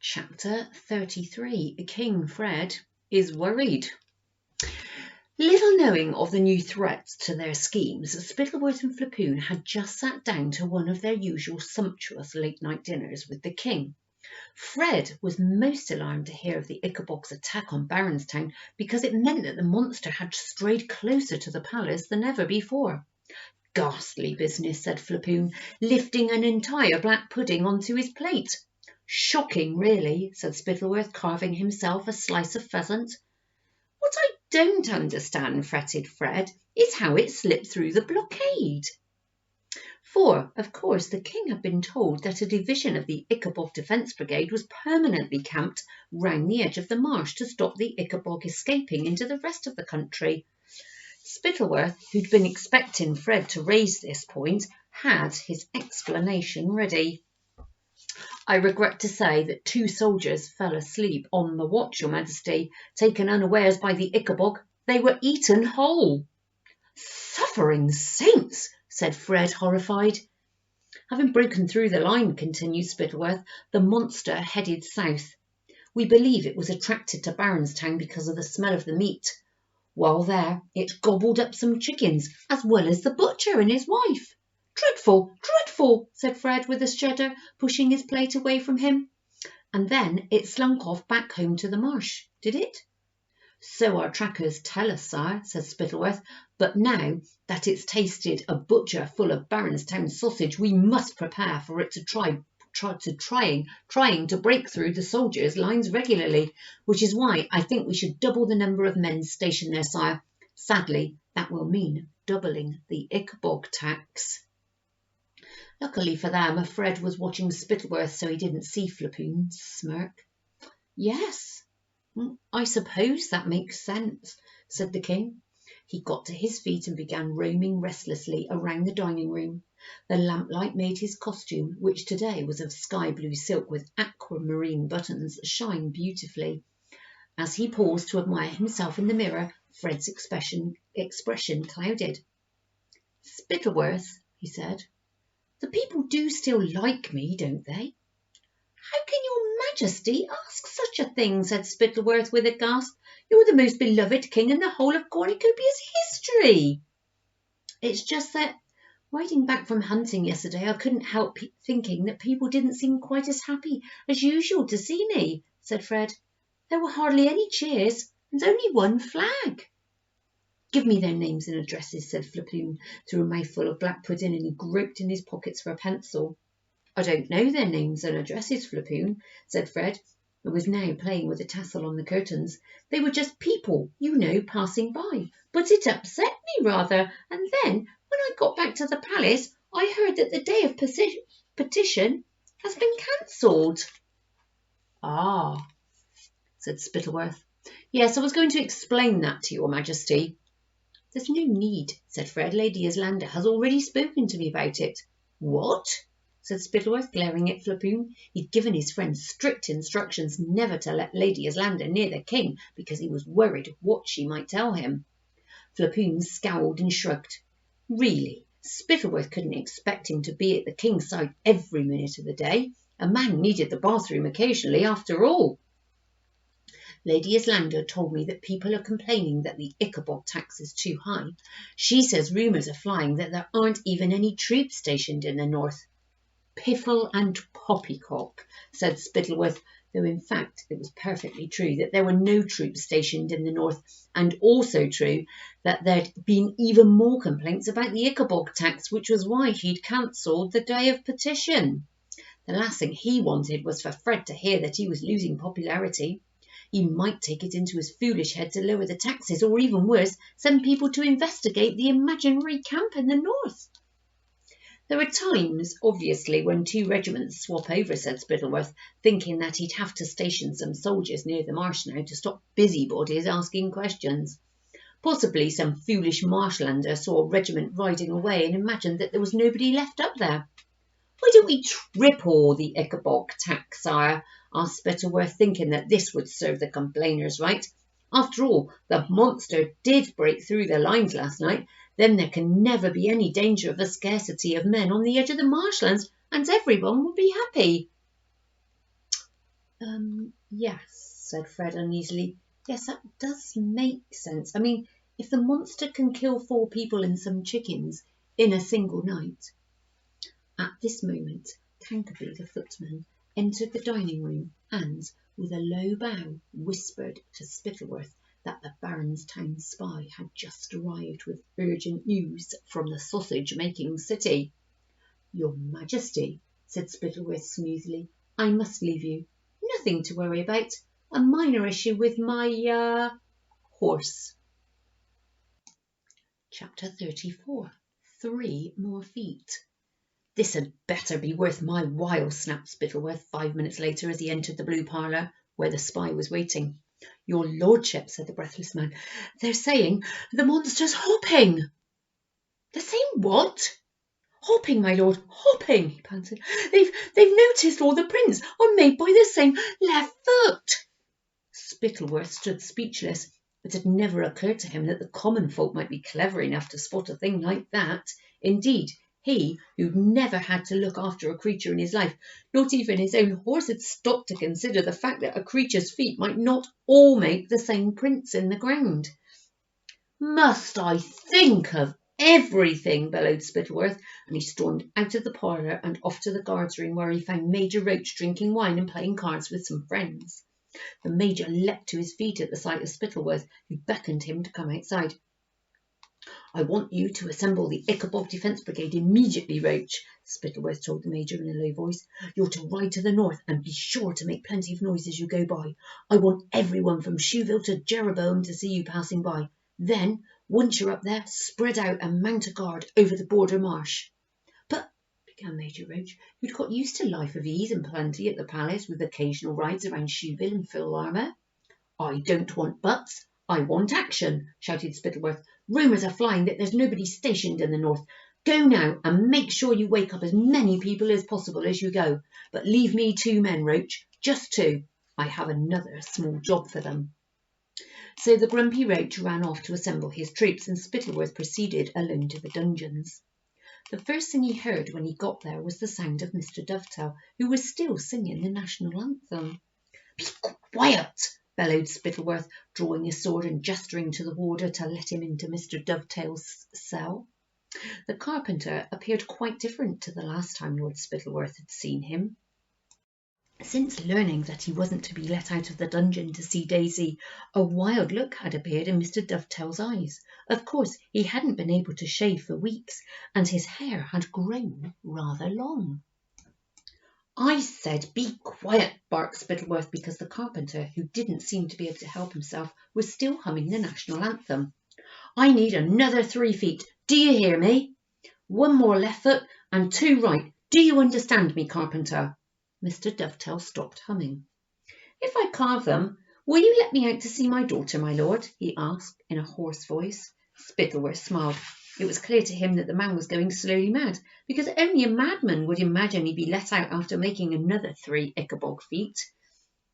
Chapter 33. King Fred is worried. Little knowing of the new threats to their schemes, Spittleworth and Flapoon had just sat down to one of their usual sumptuous late-night dinners with the king. Fred was most alarmed to hear of the Ickabog's attack on Baronstown because it meant that the monster had strayed closer to the palace than ever before. Ghastly business, said Flapoon, lifting an entire black pudding onto his plate. Shocking, really, said Spittleworth, carving himself a slice of pheasant. What I don't understand, fretted Fred, is how it slipped through the blockade. For, of course, the king had been told that a division of the Ickabog Defence Brigade was permanently camped round the edge of the marsh to stop the Ickabog escaping into the rest of the country. Spittleworth, who'd been expecting Fred to raise this point, had his explanation ready. I regret to say that 2 soldiers fell asleep on the watch, Your Majesty, taken unawares by the Ickabog. They were eaten whole. Suffering saints, said Fred, horrified. Having broken through the line, continued Spittleworth, the monster headed south. We believe it was attracted to Baronstown because of the smell of the meat. While there, it gobbled up some chickens, as well as the butcher and his wife. Dreadful, dreadful, said Fred with a shudder, pushing his plate away from him. And then it slunk off back home to the marsh, did it? So our trackers tell us, sire, said Spittleworth, but now that it's tasted a butcher full of Baronstown sausage, we must prepare for it to trying to break through the soldiers' lines regularly, which is why I think we should double the number of men stationed there, sire. Sadly, that will mean doubling the Ickabog tax. Luckily for them, Fred was watching Spittleworth, so he didn't see Flapoon smirk. Yes, I suppose that makes sense, said the king. He got to his feet and began roaming restlessly around the dining room. The lamplight made his costume, which today was of sky-blue silk with aquamarine buttons, shine beautifully. As he paused to admire himself in the mirror, Fred's expression clouded. Spittleworth, he said, the people do still like me, don't they? How can your Majesty ask such a thing, said Spittleworth with a gasp. You're the most beloved king in the whole of Cornucopia's history. It's just that, riding back from hunting yesterday, I couldn't help thinking that people didn't seem quite as happy as usual to see me, said Fred. There were hardly any cheers, and only one flag. Give me their names and addresses, said Flapoon, through a mouthful of black pudding, and he groped in his pockets for a pencil. I don't know their names and addresses, Flapoon, said Fred, who was now playing with a tassel on the curtains. They were just people, passing by. But it upset me rather, and then, when I got back to the palace, I heard that the day of petition has been cancelled. Ah, said Spittleworth. Yes, I was going to explain that to your Majesty. There's no need, said Fred. Lady Islander has already spoken to me about it. What? Said Spittleworth, glaring at Flapoon. He'd given his friend strict instructions never to let Lady Islander near the king because he was worried what she might tell him. Flapoon scowled and shrugged. Really, Spittleworth couldn't expect him to be at the king's side every minute of the day. A man needed the bathroom occasionally, after all. Lady Islander told me that people are complaining that the Ickabog tax is too high. She says rumours are flying that there aren't even any troops stationed in the north. Piffle and poppycock, said Spittleworth, though in fact it was perfectly true that there were no troops stationed in the north, and also true that there'd been even more complaints about the Ickabog tax, which was why he'd cancelled the day of petition. The last thing he wanted was for Fred to hear that he was losing popularity. He might take it into his foolish head to lower the taxes, or even worse, send people to investigate the imaginary camp in the north. There are times, obviously, when 2 regiments swap over, said Spittleworth, thinking that he'd have to station some soldiers near the marsh now to stop busybodies asking questions. Possibly some foolish marshlander saw a regiment riding away and imagined that there was nobody left up there. Why don't we triple the Ickabog tax, sire? Asked Spittleworth, thinking that this would serve the complainers right. After all, the monster did break through the lines last night. Then there can never be any danger of a scarcity of men on the edge of the marshlands, and everyone will be happy. Yes, said Fred uneasily. Yes, that does make sense. I mean, if the monster can kill 4 people and some chickens in a single night. At this moment, Canterbury, the footman, entered the dining room and, with a low bow, whispered to Spittleworth that the Baron's town spy had just arrived with urgent news from the sausage-making city. Your Majesty, said Spittleworth smoothly, I must leave you. Nothing to worry about. A minor issue with my, horse. Chapter 34. 3 more feet. This had better be worth my while, snapped Spittleworth 5 minutes later as he entered the blue parlour, where the spy was waiting. Your lordship, said the breathless man, they're saying the monster's hopping. They're saying what? Hopping, my lord, hopping, he panted. They've noticed all the prints are made by the same left foot. Spittleworth stood speechless. It had never occurred to him that the common folk might be clever enough to spot a thing like that. Indeed, he, who'd never had to look after a creature in his life, not even his own horse, had stopped to consider the fact that a creature's feet might not all make the same prints in the ground. Must I think of everything, bellowed Spittleworth, and he stormed out of the parlour and off to the guards room, where he found Major Roach drinking wine and playing cards with some friends. The Major leapt to his feet at the sight of Spittleworth, who beckoned him to come outside. I want you to assemble the Ickabog Defence Brigade immediately, Roach, Spittleworth told the Major in a low voice. You're to ride to the north and be sure to make plenty of noise as you go by. I want everyone from Shoeville to Jeroboam to see you passing by. Then, once you're up there, spread out and mount a guard over the border marsh. But, began Major Roach, who'd got used to life of ease and plenty at the palace, with occasional rides around Shoeville in full armour. I don't want buts, I want action, shouted Spittleworth. Rumours are flying that there's nobody stationed in the north. Go now and make sure you wake up as many people as possible as you go. But leave me 2 men, Roach, just 2. I have another small job for them. So the grumpy Roach ran off to assemble his troops, and Spittleworth proceeded alone to the dungeons. The first thing he heard when he got there was the sound of Mr. Dovetail, who was still singing the national anthem. Be quiet, bellowed Spittleworth, drawing his sword and gesturing to the warder to let him into Mr. Dovetail's cell. The carpenter appeared quite different to the last time Lord Spittleworth had seen him. Since learning that he wasn't to be let out of the dungeon to see Daisy, a wild look had appeared in Mr. Dovetail's eyes. Of course, he hadn't been able to shave for weeks, and his hair had grown rather long. I said be quiet, barked Spittleworth, because the carpenter, who didn't seem to be able to help himself, was still humming the national anthem. I need another 3 feet. Do you hear me? 1 more left foot and 2 right. Do you understand me, carpenter? Mr. Dovetail stopped humming. If I carve them, will you let me out to see my daughter, my lord? He asked in a hoarse voice. Spittleworth smiled. It was clear to him that the man was going slowly mad, because only a madman would imagine he'd be let out after making another 3 Ickabog feet.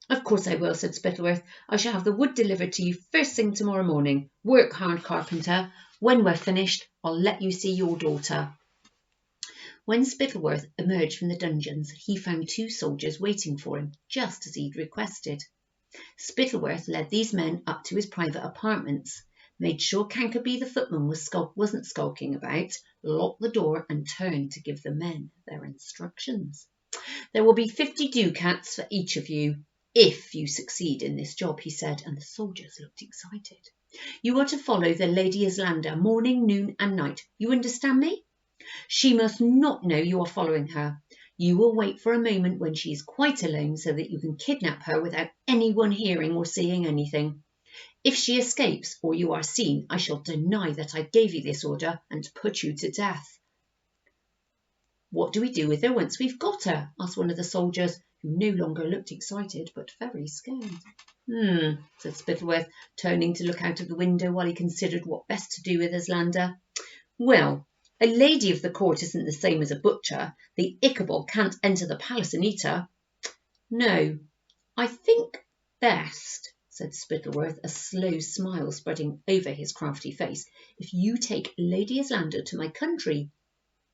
Of course I will, said Spittleworth. I shall have the wood delivered to you first thing tomorrow morning. Work hard, carpenter. When we're finished, I'll let you see your daughter. When Spittleworth emerged from the dungeons, he found 2 soldiers waiting for him, just as he'd requested. Spittleworth led these men up to his private apartments, made sure Canterbury the footman wasn't skulking about, locked the door and turned to give the men their instructions. There will be 50 ducats for each of you, if you succeed in this job, he said, and the soldiers looked excited. You are to follow the Lady Islander morning, noon and night. You understand me? She must not know you are following her. You will wait for a moment when she is quite alone so that you can kidnap her without anyone hearing or seeing anything. If she escapes or you are seen, I shall deny that I gave you this order and put you to death. What do we do with her once we've got her? Asked one of the soldiers, who no longer looked excited but very scared. Said Spittleworth, turning to look out of the window while he considered what best to do with Islander. Well, a lady of the court isn't the same as a butcher. The Ickabog can't enter the palace and eat her. No, I think best, said Spittleworth, a slow smile spreading over his crafty face, if you take Lady Islander to my country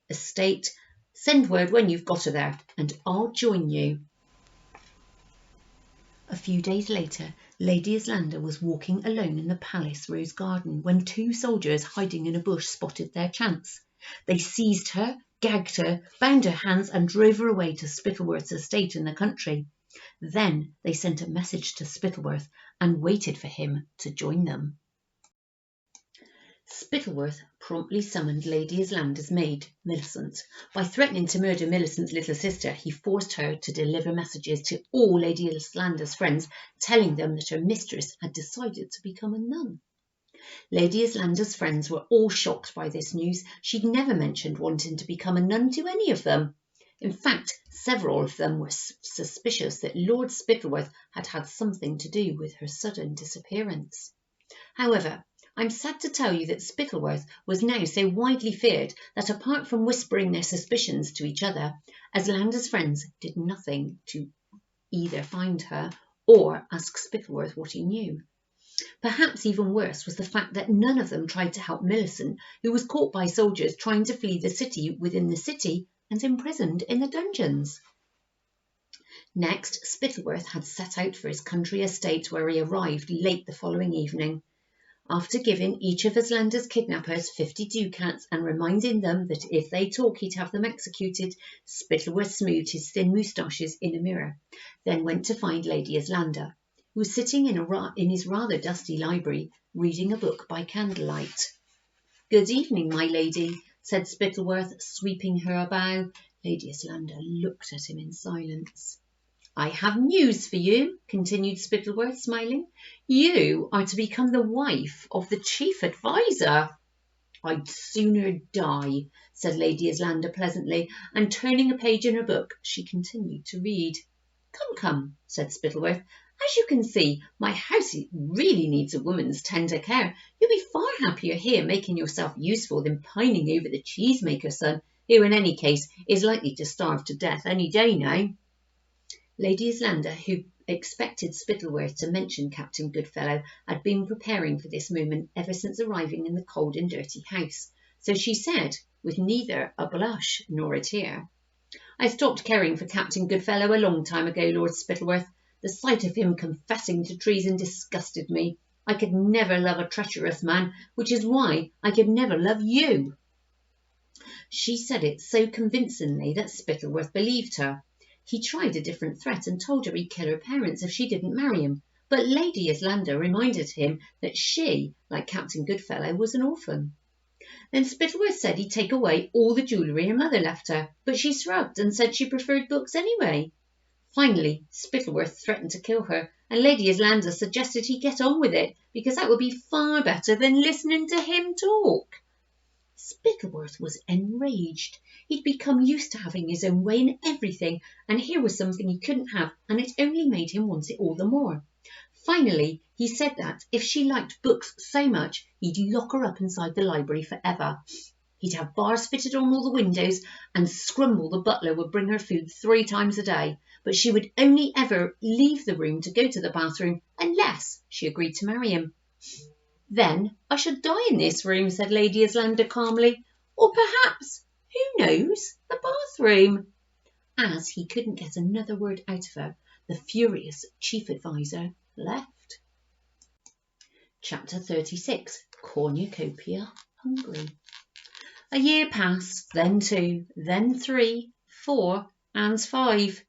estate. Send word when you've got her there, and I'll join you. A few days later, Lady Islander was walking alone in the palace rose garden when two soldiers hiding in a bush spotted their chance. They seized her, gagged her, bound her hands and drove her away to Spittleworth's estate in the country. Then they sent a message to Spittleworth and waited for him to join them. Spittleworth promptly summoned Lady Islander's maid, Millicent. By threatening to murder Millicent's little sister, he forced her to deliver messages to all Lady Islander's friends, telling them that her mistress had decided to become a nun. Lady Islander's friends were all shocked by this news. She'd never mentioned wanting to become a nun to any of them. In fact, several of them were suspicious that Lord Spittleworth had had something to do with her sudden disappearance. However, I'm sad to tell you that Spittleworth was now so widely feared that apart from whispering their suspicions to each other, Islander's friends did nothing to either find her or ask Spittleworth what he knew. Perhaps even worse was the fact that none of them tried to help Millicent, who was caught by soldiers trying to flee the city within the city and imprisoned in the dungeons. Next, Spittleworth had set out for his country estate, where he arrived late the following evening. After giving each of Islander's kidnappers 50 ducats and reminding them that if they talk he'd have them executed, Spittleworth smoothed his thin moustaches in a mirror, then went to find Lady Islander, who was sitting in his rather dusty library, reading a book by candlelight. "Good evening, my lady," said Spittleworth, sweeping her a bow. Lady Islander looked at him in silence. "I have news for you," continued Spittleworth, smiling. "You are to become the wife of the chief adviser." "I'd sooner die," said Lady Islander pleasantly, and turning a page in her book, she continued to read. Come, said Spittleworth. "As you can see, my house really needs a woman's tender care. You'll be far happier here making yourself useful than pining over the cheesemaker's son, who in any case is likely to starve to death any day now." Lady Islander, who expected Spittleworth to mention Captain Goodfellow, had been preparing for this moment ever since arriving in the cold and dirty house, so she said, with neither a blush nor a tear, "I stopped caring for Captain Goodfellow a long time ago, Lord Spittleworth. The sight of him confessing to treason disgusted me. I could never love a treacherous man, which is why I could never love you." She said it so convincingly that Spittleworth believed her. He tried a different threat and told her he'd kill her parents if she didn't marry him, but Lady Islander reminded him that she, like Captain Goodfellow, was an orphan. Then Spittleworth said he'd take away all the jewellery her mother left her, but she shrugged and said she preferred books anyway. Finally, Spittleworth threatened to kill her, and Lady Islander suggested he get on with it, because that would be far better than listening to him talk. Spittleworth was enraged. He'd become used to having his own way in everything, and here was something he couldn't have, and it only made him want it all the more. Finally, he said that if she liked books so much, he'd lock her up inside the library forever. He'd have bars fitted on all the windows, and Scrumble the butler would bring her food 3 times a day, but she would only ever leave the room to go to the bathroom unless she agreed to marry him. "Then I should die in this room," said Lady Islander calmly, "or perhaps, who knows, the bathroom." As he couldn't get another word out of her, the furious chief adviser left. Chapter 36. Cornucopia Hungry. A year passed, then 2, then 3, 4, and 5.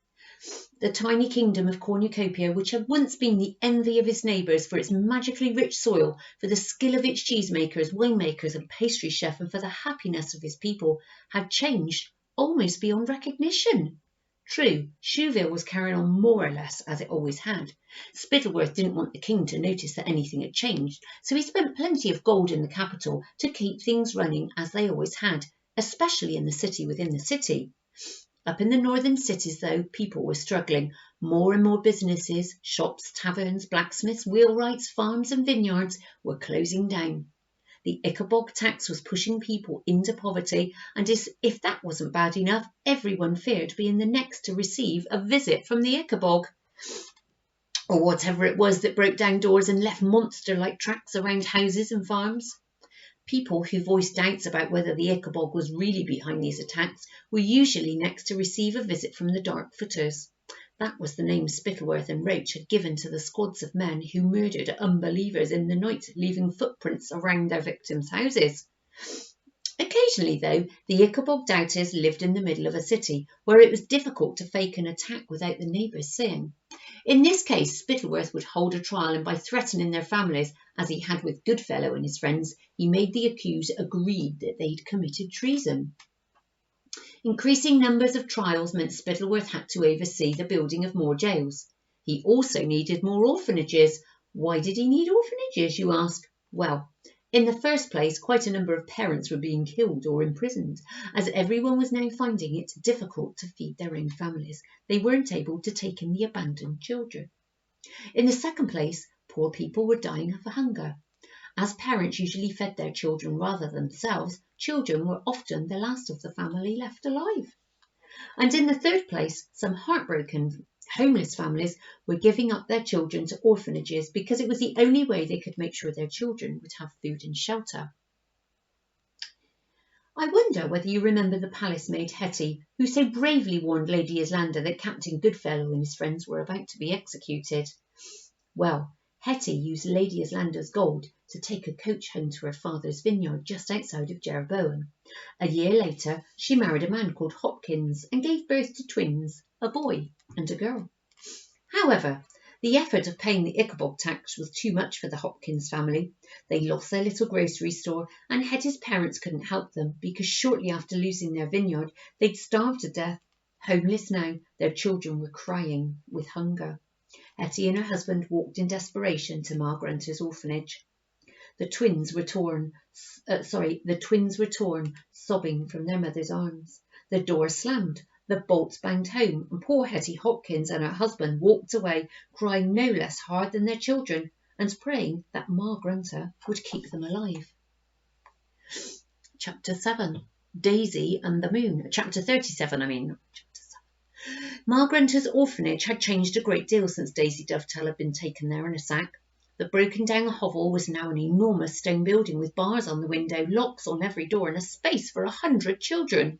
The tiny kingdom of Cornucopia, which had once been the envy of its neighbours for its magically rich soil, for the skill of its cheesemakers, winemakers and pastry chef, and for the happiness of its people, had changed almost beyond recognition. True, Shoeville was carrying on more or less as it always had. Spittleworth didn't want the king to notice that anything had changed, so he spent plenty of gold in the capital to keep things running as they always had, especially in the city within the city. Up in the northern cities, though, people were struggling. More and more businesses, shops, taverns, blacksmiths, wheelwrights, farms and vineyards were closing down. The Ickabog tax was pushing people into poverty, and if that wasn't bad enough, everyone feared being the next to receive a visit from the Ickabog, or whatever it was that broke down doors and left monster-like tracks around houses and farms. People who voiced doubts about whether the Ickabog was really behind these attacks were usually next to receive a visit from the Dark Footers. That was the name Spittleworth and Roach had given to the squads of men who murdered unbelievers in the night, leaving footprints around their victims' houses. Occasionally, though, the Ickabog doubters lived in the middle of a city where it was difficult to fake an attack without the neighbours seeing. In this case, Spittleworth would hold a trial, and by threatening their families, as he had with Goodfellow and his friends, he made the accused agree that they'd committed treason. Increasing numbers of trials meant Spittleworth had to oversee the building of more jails. He also needed more orphanages. Why did he need orphanages, you ask? Well, in the first place, quite a number of parents were being killed or imprisoned, as everyone was now finding it difficult to feed their own families. They weren't able to take in the abandoned children. In the second place, poor people were dying of hunger. As parents usually fed their children rather than themselves, children were often the last of the family left alive. And in the third place, some heartbroken homeless families were giving up their children to orphanages because it was the only way they could make sure their children would have food and shelter. I wonder whether you remember the palace maid Hetty, who so bravely warned Lady Islander that Captain Goodfellow and his friends were about to be executed. Well, Hetty used Lady Islander's gold to take a coach home to her father's vineyard just outside of Jeroboam. A year later, she married a man called Hopkins and gave birth to twins, a boy and a girl. However, the effort of paying the Ickabog tax was too much for the Hopkins family. They lost their little grocery store, and Hetty's parents couldn't help them because shortly after losing their vineyard, they'd starved to death. Homeless now, their children were crying with hunger. Hetty and her husband walked in desperation to Margranter's orphanage. The twins were torn, sobbing from their mother's arms. The door slammed, the bolts banged home, and poor Hetty Hopkins and her husband walked away, crying no less hard than their children, and praying that Margranter would keep them alive. Chapter 7. Daisy and the Moon. Chapter 37, Margranter's orphanage had changed a great deal since Daisy Dovetail had been taken there in a sack. The broken-down hovel was now an enormous stone building with bars on the window, locks on every door, and a space for 100 children.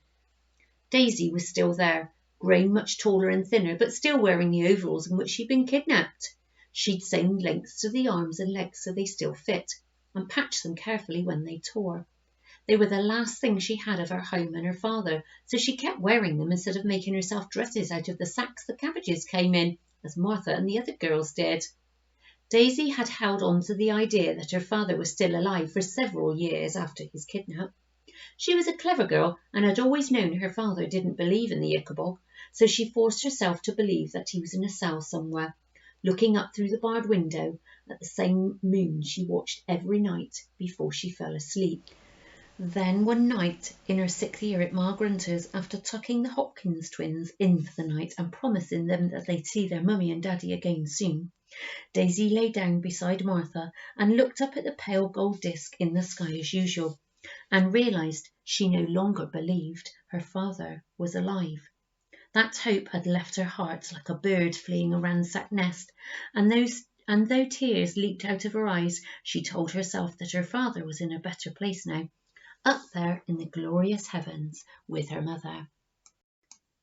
Daisy was still there, grown much taller and thinner, but still wearing the overalls in which she'd been kidnapped. She'd sewn lengths to the arms and legs so they still fit, and patched them carefully when they tore. They were the last thing she had of her home and her father, so she kept wearing them instead of making herself dresses out of the sacks the cabbages came in, as Martha and the other girls did. Daisy had held on to the idea that her father was still alive for several years after his kidnap. She was a clever girl and had always known her father didn't believe in the Ickabog, so she forced herself to believe that he was in a cell somewhere, looking up through the barred window at the same moon she watched every night before she fell asleep. Then one night, in her 6th year at Margranter's, after tucking the Hopkins twins in for the night and promising them that they'd see their mummy and daddy again soon, Daisy lay down beside Martha and looked up at the pale gold disc in the sky as usual, and realised she no longer believed her father was alive. That hope had left her heart like a bird fleeing a ransacked nest, and though tears leaked out of her eyes, she told herself that her father was in a better place now, up there in the glorious heavens with her mother.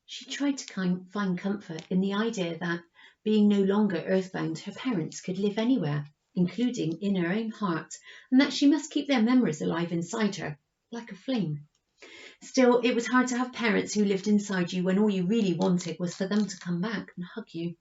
She tried to find comfort in the idea that, being no longer earthbound, her parents could live anywhere, including in her own heart, and that she must keep their memories alive inside her, like a flame. Still, it was hard to have parents who lived inside you when all you really wanted was for them to come back and hug you.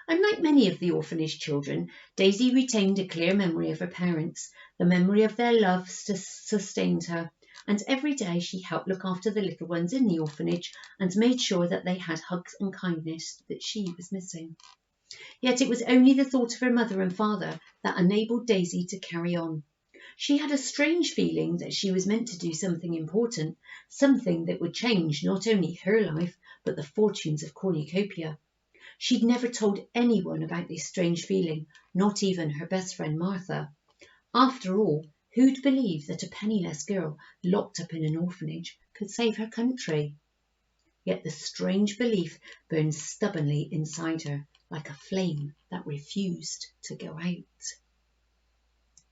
Unlike many of the orphanage children, Daisy retained a clear memory of her parents. The memory of their love sustained her, and every day she helped look after the little ones in the orphanage and made sure that they had hugs and kindness that she was missing. Yet it was only the thought of her mother and father that enabled Daisy to carry on. She had a strange feeling that she was meant to do something important, something that would change not only her life, but the fortunes of Cornucopia. She'd never told anyone about this strange feeling, not even her best friend Martha. After all, who'd believe that a penniless girl locked up in an orphanage could save her country? Yet the strange belief burned stubbornly inside her, like a flame that refused to go out.